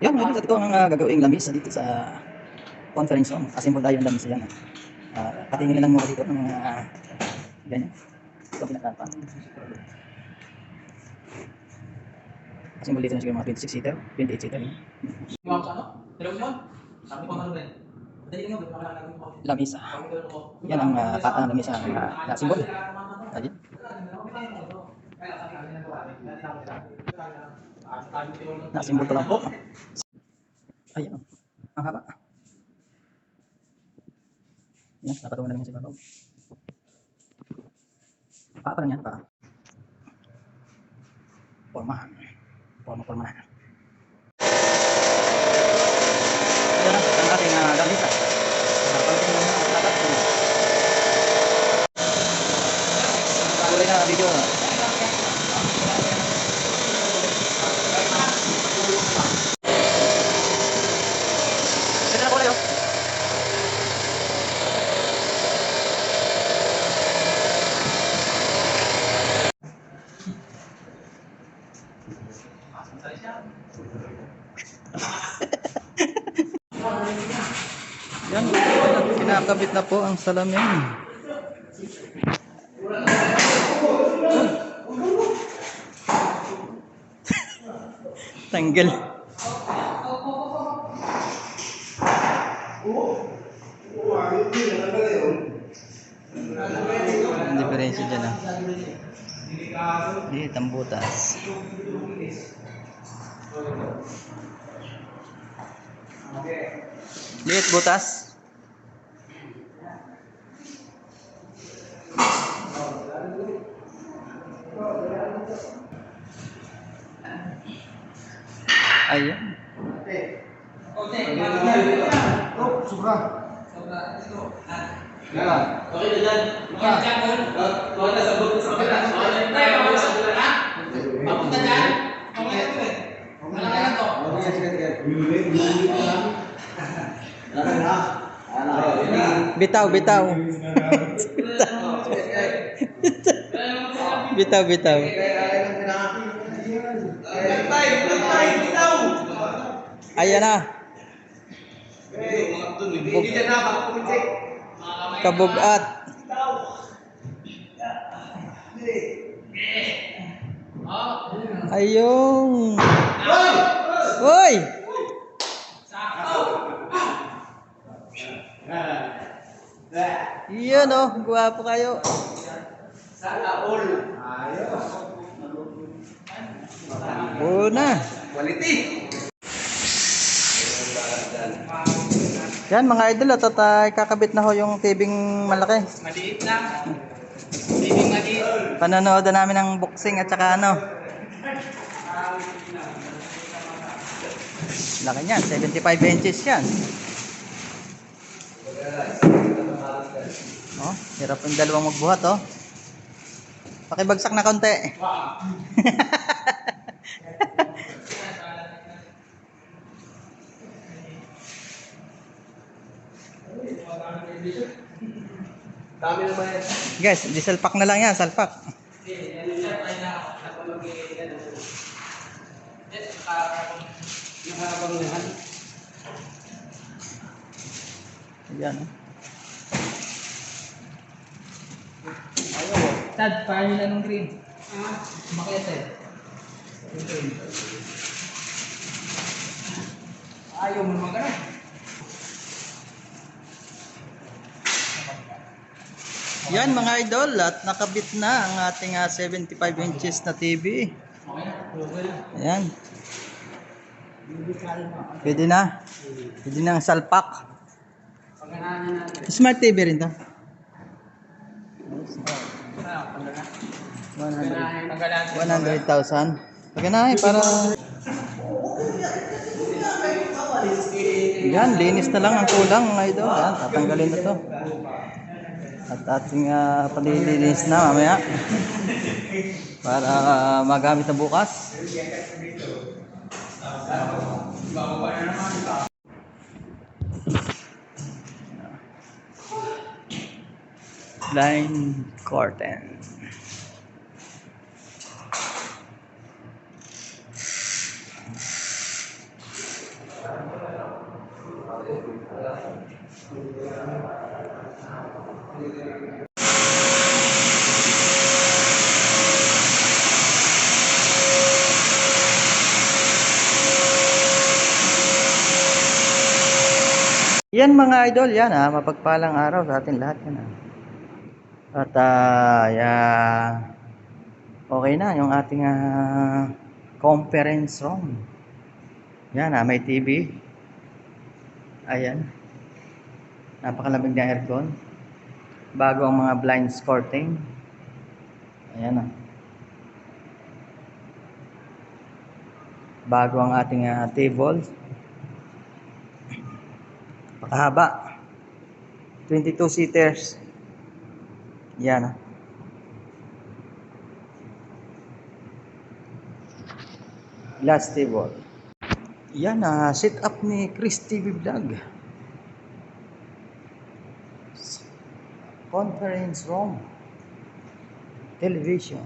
Yan, mga ito ang gagawing lamisa dito sa conference room. Assemble tayo ng lamisa yan. Patingin na lang muna dito ng ganyan. Ito ang pinatapa. Assemble dito na siguro mga 26-seater, 28-seater. Lamisa. Yan ang lamisa na simbol. Ayun. Nasimbol ko lang po. Ayan. Ang haba. Yan, napatungan na naman sa babaw. Pa lang yan, pa. Formahan. Formahan. Ayan ang ating lamisa. Pagdating ng lahat. Tuloy na video. Yan, kinakabit na po ang salamin. Tanggal. Ang diferensya dyan ah. Dito ang butas. Liit butas. Ayan. Sobra. Okay na dyan. Okay na sa butas. Papunta dyan. Okay na ito eh. Malaki na to. Bitaw. Bitaw. Ayan na. Kabugat. Ayong. Hoy! Iyan oh, guwapo kayo. Una. Quality. Yan mga idol, at kakabit na ho yung tibing malaki. Maliit na. Tibing maliit. Panonood na namin ng boxing at saka ano. Laki niyan, 75 inches yan. Oh, hirap yung dalawang magbuhat oh. Pakibagsak na konti. Dami naman yan. Guys, diesel pack na lang yan, salpak. Ayan oh. Tad, paano nila nung green? Makete. Ayaw mo naman gano'n. Yan mga idol, at nakabit na ang ating 75 inches na TV. Ayan. Pwede na. Pwede na ang salpak. Smart TV rin to. 100,000. Pagkanahin para... Yan, linis na lang ang kulang mga idol. Yan, tatanggalin na to. At ating palilinis na mamaya. Para magamit na bukas. Line curtain. Yan mga idol, yan mapagpalang araw sa atin lahat yan. At okay na yung ating conference room. Yan may TV. Ayan. Napakalamig na aircon. Bago ang mga blinds curtain. Ayan Bago ang ating table. Pakahaba. 22 seaters. Yan Glass table. Yan set up ni Chris TV Vlog. Conference room. Television.